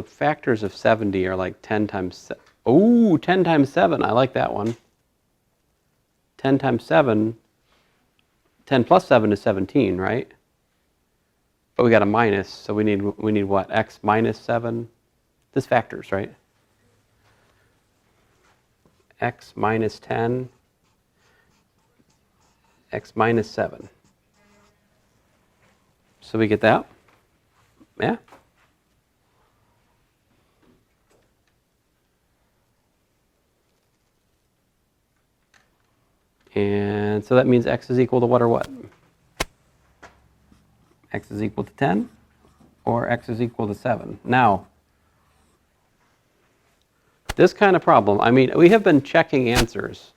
The factors of 70 are like 10 times, oh, 10 times 7, I like that one. 10 times 7, 10 plus 7 is 17, right? But we got a minus, so we need what? X minus 7? This factors, right? X minus 10, X minus 7. So we get that? Yeah? And so that means X is equal to what or what? X is equal to 10, or X is equal to 7. Now, this kind of problem, I mean, we have been checking answers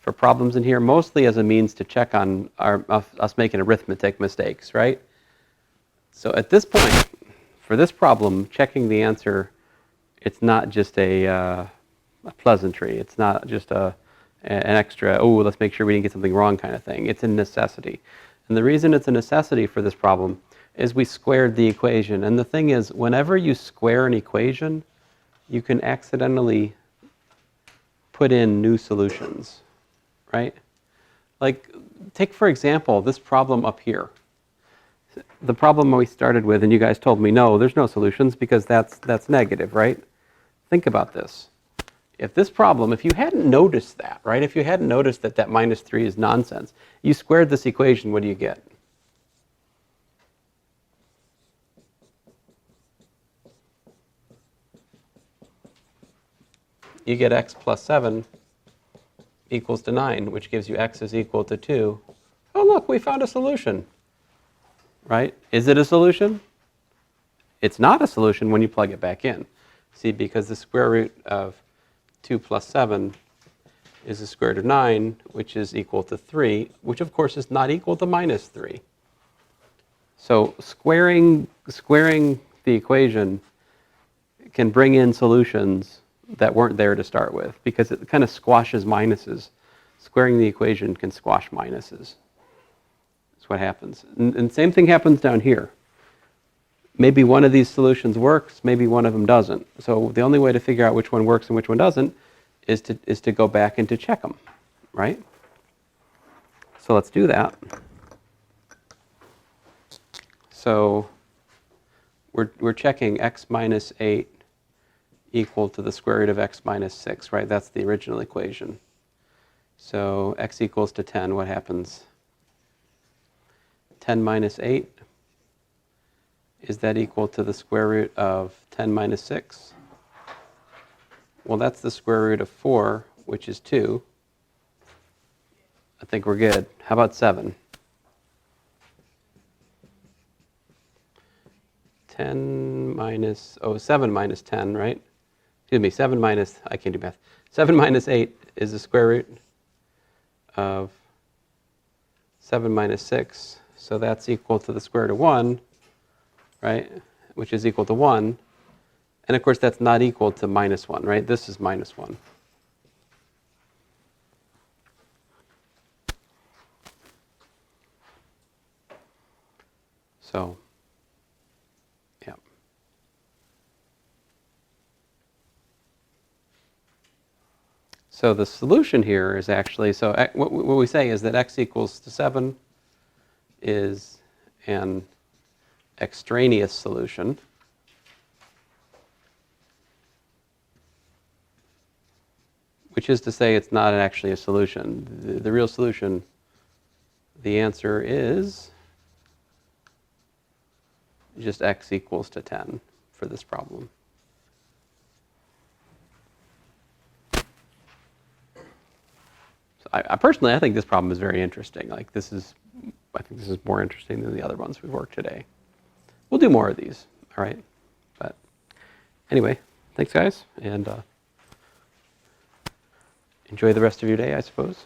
for problems in here mostly as a means to check on us making arithmetic mistakes, right? So at this point, for this problem, checking the answer, it's not just a pleasantry. It's not just an extra, oh, let's make sure we didn't get something wrong kind of thing. It's a necessity. And the reason it's a necessity for this problem is we squared the equation. And the thing is, whenever you square an equation, you can accidentally put in new solutions, right? Like, take for example, this problem up here. The problem we started with, and you guys told me, no, there's no solutions because that's negative, right? Think about this. If this problem, if you hadn't noticed that, right? If you hadn't noticed that that minus 3 is nonsense, you squared this equation, what do you get? You get x plus 7 equals to 9, which gives you x is equal to 2. Oh, look, we found a solution, right? Is it a solution? It's not a solution when you plug it back in. See, because the square root of 2 plus 7 is the square root of 9, which is equal to 3, which of course is not equal to minus 3. So squaring the equation can bring in solutions that weren't there to start with, because it kind of squashes minuses. Squaring the equation can squash minuses. That's what happens. And same thing happens down here. Maybe one of these solutions works, maybe one of them doesn't. So the only way to figure out which one works and which one doesn't is to go back and to check them, right? So let's do that. So we're checking x minus 8 equal to the square root of x minus 6, right? That's the original equation. So x equals to 10, what happens? 10 minus 8, is that equal to the square root of 10 minus 6? Well, that's the square root of 4, which is 2. I think we're good. How about 7? 10 minus, 7 minus 10, right? Excuse me, 7 minus, I can't do math. 7 minus 8 is the square root of 7 minus 6. So that's equal to the square root of 1, right? Which is equal to 1. And of course, that's not equal to minus 1, right? This is minus 1. So, yeah. So the solution here is actually, so what we say is that x equals to 7 is an extraneous solution. Which is to say it's not actually a solution. The real solution, the answer is just x equals to 10 for this problem. So I personally, I think this problem is very interesting. Like I think this is more interesting than the other ones we've worked today. We'll do more of these, all right? But anyway, thanks guys, and enjoy the rest of your day, I suppose.